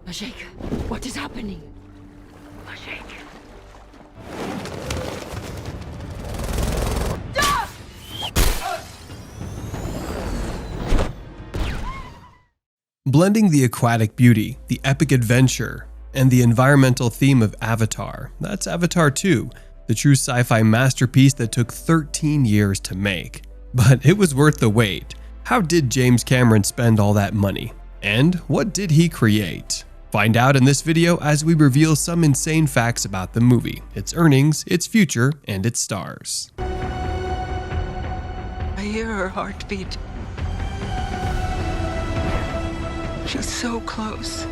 Ajay, what is happening? Ajay. Blending the aquatic beauty, the epic adventure, and the environmental theme of Avatar, that's Avatar 2, the true sci-fi masterpiece that took 13 years to make. But it was worth the wait. How did James Cameron spend all that money? And what did he create? Find out in this video as we reveal some insane facts about the movie, its earnings, its future, and its stars. I hear her heartbeat. She's so close.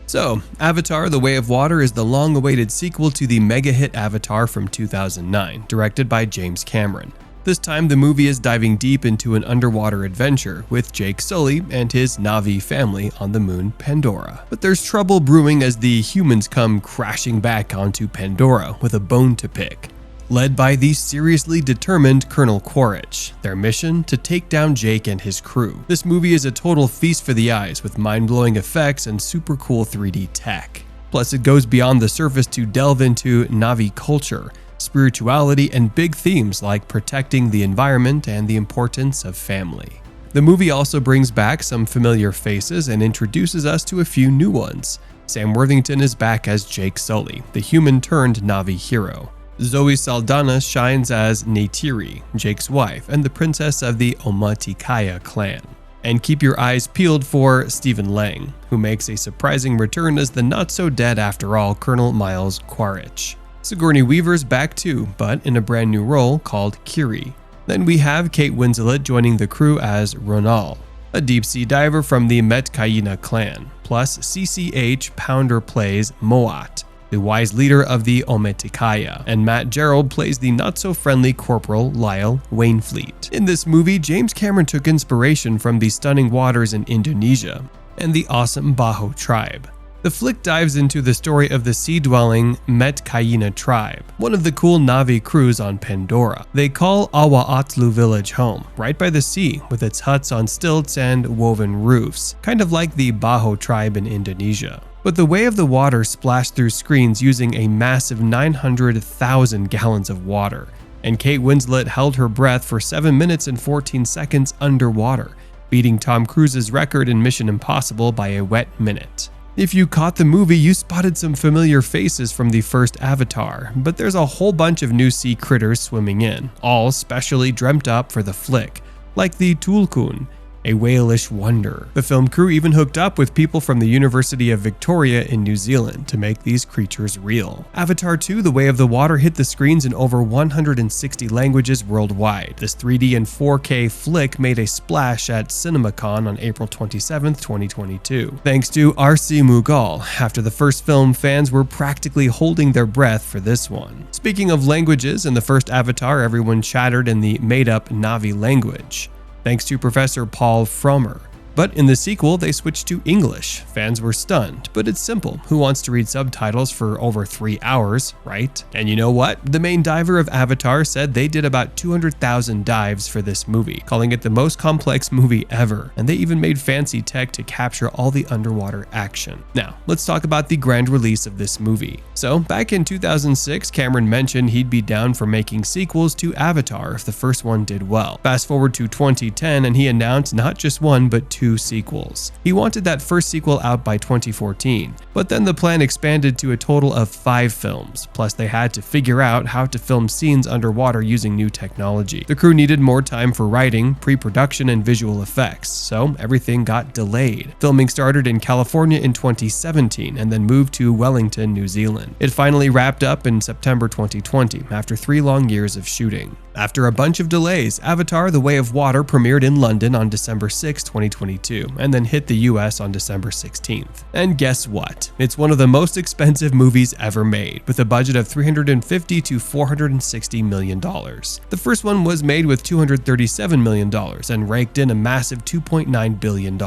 So, Avatar: The Way of Water is the long-awaited sequel to the mega-hit Avatar from 2009, directed by James Cameron. This time, the movie is diving deep into an underwater adventure with Jake Sully and his Na'vi family on the moon Pandora. But there's trouble brewing as the humans come crashing back onto Pandora with a bone to pick. Led by the seriously determined Colonel Quaritch, their mission to take down Jake and his crew. This movie is a total feast for the eyes with mind-blowing effects and super cool 3D tech. Plus, it goes beyond the surface to delve into Na'vi culture, spirituality, and big themes like protecting the environment and the importance of family. The movie also brings back some familiar faces and introduces us to a few new ones. Sam Worthington is back as Jake Sully, the human-turned-Na'vi hero. Zoe Saldana shines as Neytiri, Jake's wife and the princess of the Omaticaya clan. And keep your eyes peeled for Stephen Lang, who makes a surprising return as the not-so-dead-after-all Colonel Miles Quaritch. Sigourney Weaver's back too, but in a brand new role called Kiri. Then we have Kate Winslet joining the crew as Ronal, a deep-sea diver from the Metkayina clan, plus CCH Pounder plays Moat, the wise leader of the Omaticaya, and Matt Gerald plays the not-so-friendly Corporal Lyle Wainfleet. In this movie, James Cameron took inspiration from the stunning waters in Indonesia and the awesome Baho tribe. The flick dives into the story of the sea-dwelling Metkayina tribe, one of the cool Na'vi crews on Pandora. They call Awa'atlu village home, right by the sea, with its huts on stilts and woven roofs, kind of like the Baho tribe in Indonesia. But The Way of the Water splashed through screens using a massive 900,000 gallons of water, and Kate Winslet held her breath for 7 minutes and 14 seconds underwater, beating Tom Cruise's record in Mission Impossible by a wet minute. If you caught the movie, you spotted some familiar faces from the first Avatar, but there's a whole bunch of new sea critters swimming in, all specially dreamt up for the flick, like the Tulkun, a whalish wonder. The film crew even hooked up with people from the University of Victoria in New Zealand to make these creatures real. Avatar 2: The Way of the Water hit the screens in over 160 languages worldwide. This 3D and 4K flick made a splash at CinemaCon on April 27, 2022. Thanks to R.C. Mughal, after the first film, fans were practically holding their breath for this one. Speaking of languages, in the first Avatar, everyone chattered in the made-up Na'vi language, thanks to Professor Paul Frommer. But in the sequel, they switched to English. Fans were stunned, but it's simple. Who wants to read subtitles for over 3 hours, right? And you know what? The main diver of Avatar said they did about 200,000 dives for this movie, calling it the most complex movie ever. And they even made fancy tech to capture all the underwater action. Now, let's talk about the grand release of this movie. So, back in 2006, Cameron mentioned he'd be down for making sequels to Avatar if the first one did well. Fast forward to 2010, and he announced not just one, but 2 sequels. He wanted that first sequel out by 2014, but then the plan expanded to a total of 5 films, plus they had to figure out how to film scenes underwater using new technology. The crew needed more time for writing, pre-production, and visual effects, so everything got delayed. Filming started in California in 2017 and then moved to Wellington, New Zealand. It finally wrapped up in September 2020 after 3 long years of shooting. After a bunch of delays, Avatar: The Way of Water premiered in London on December 6, 2022, and then hit the US on December 16th. And guess what? It's one of the most expensive movies ever made, with a budget of $350 to $460 million. The first one was made with $237 million and raked in a massive $2.9 billion.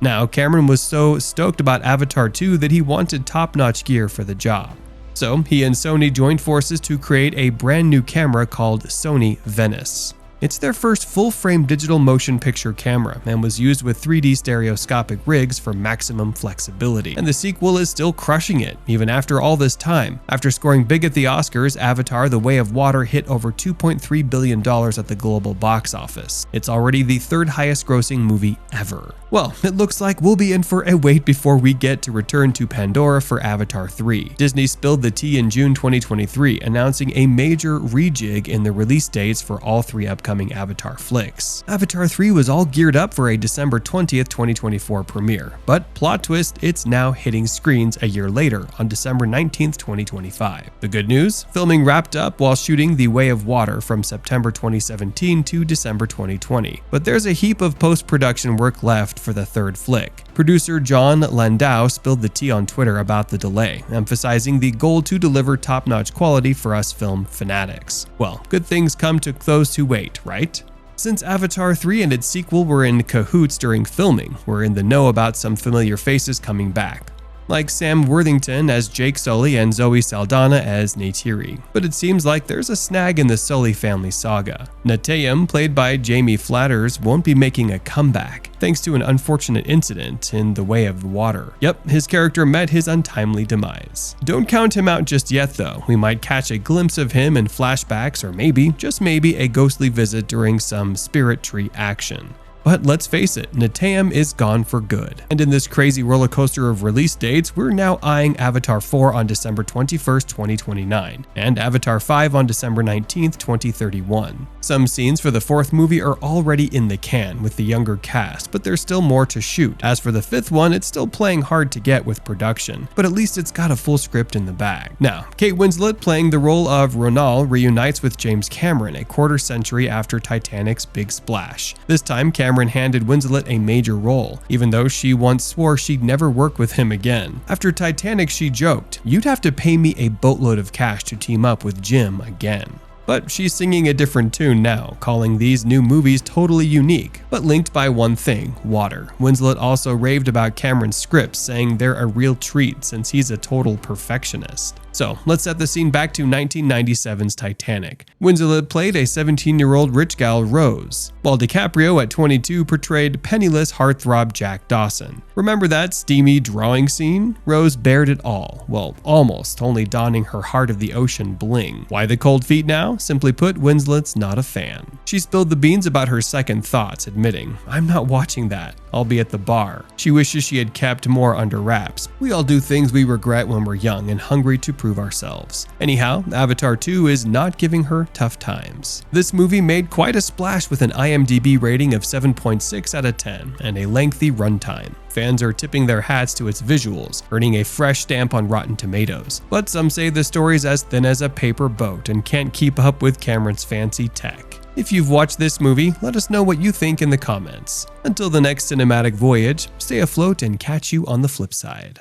Now, Cameron was so stoked about Avatar 2 that he wanted top-notch gear for the job. So he and Sony joined forces to create a brand new camera called Sony Venice. It's their first full-frame digital motion picture camera and was used with 3D stereoscopic rigs for maximum flexibility. And the sequel is still crushing it, even after all this time. After scoring big at the Oscars, Avatar: The Way of Water hit over $2.3 billion at the global box office. It's already the third highest grossing movie ever. Well, it looks like we'll be in for a wait before we get to return to Pandora for Avatar 3. Disney spilled the tea in June 2023, announcing a major rejig in the release dates for all three upcoming Avatar flicks. Avatar 3 was all geared up for a December 20th, 2024 premiere, but plot twist, it's now hitting screens a year later on December 19th, 2025. The good news? Filming wrapped up while shooting The Way of Water from September 2017 to December 2020, but there's a heap of post-production work left for the third flick. Producer John Landau spilled the tea on Twitter about the delay, emphasizing the goal to deliver top-notch quality for us film fanatics. Well, good things come to those who wait, right? Since Avatar 3 and its sequel were in cahoots during filming, we're in the know about some familiar faces coming back, like Sam Worthington as Jake Sully and Zoe Saldana as Neytiri. But it seems like there's a snag in the Sully family saga. Neteyam, played by Jamie Flatters, won't be making a comeback, thanks to an unfortunate incident in The Way of Water. Yep, his character met his untimely demise. Don't count him out just yet though. We might catch a glimpse of him in flashbacks, or maybe, just maybe, a ghostly visit during some spirit tree action. But let's face it, Neteyam is gone for good. And in this crazy roller coaster of release dates, we're now eyeing Avatar 4 on December 21st, 2029, and Avatar 5 on December 19th, 2031. Some scenes for the fourth movie are already in the can with the younger cast, but there's still more to shoot. As for the fifth one, it's still playing hard to get with production, but at least it's got a full script in the bag. Now, Kate Winslet, playing the role of Ronal, reunites with James Cameron a quarter century after Titanic's big splash. This time, Cameron handed Winslet a major role, even though she once swore she'd never work with him again. After Titanic, she joked, "You'd have to pay me a boatload of cash to team up with Jim again." But she's singing a different tune now, calling these new movies totally unique, but linked by one thing: water. Winslet also raved about Cameron's scripts, saying they're a real treat since he's a total perfectionist. So let's set the scene back to 1997's Titanic. Winslet played a 17-year-old rich gal, Rose, while DiCaprio at 22 portrayed penniless heartthrob Jack Dawson. Remember that steamy drawing scene? Rose bared it all, well, almost, only donning her Heart of the Ocean bling. Why the cold feet now? Simply put, Winslet's not a fan. She spilled the beans about her second thoughts, admitting, "I'm not watching that. I'll be at the bar." She wishes she had kept more under wraps. We all do things we regret when we're young and hungry to prove ourselves. Anyhow, Avatar 2 is not giving her tough times. This movie made quite a splash with an IMDb rating of 7.6 out of 10 and a lengthy runtime. Fans are tipping their hats to its visuals, earning a fresh stamp on Rotten Tomatoes. But some say the story's as thin as a paper boat and can't keep up with Cameron's fancy tech. If you've watched this movie, let us know what you think in the comments. Until the next cinematic voyage, stay afloat and catch you on the flip side.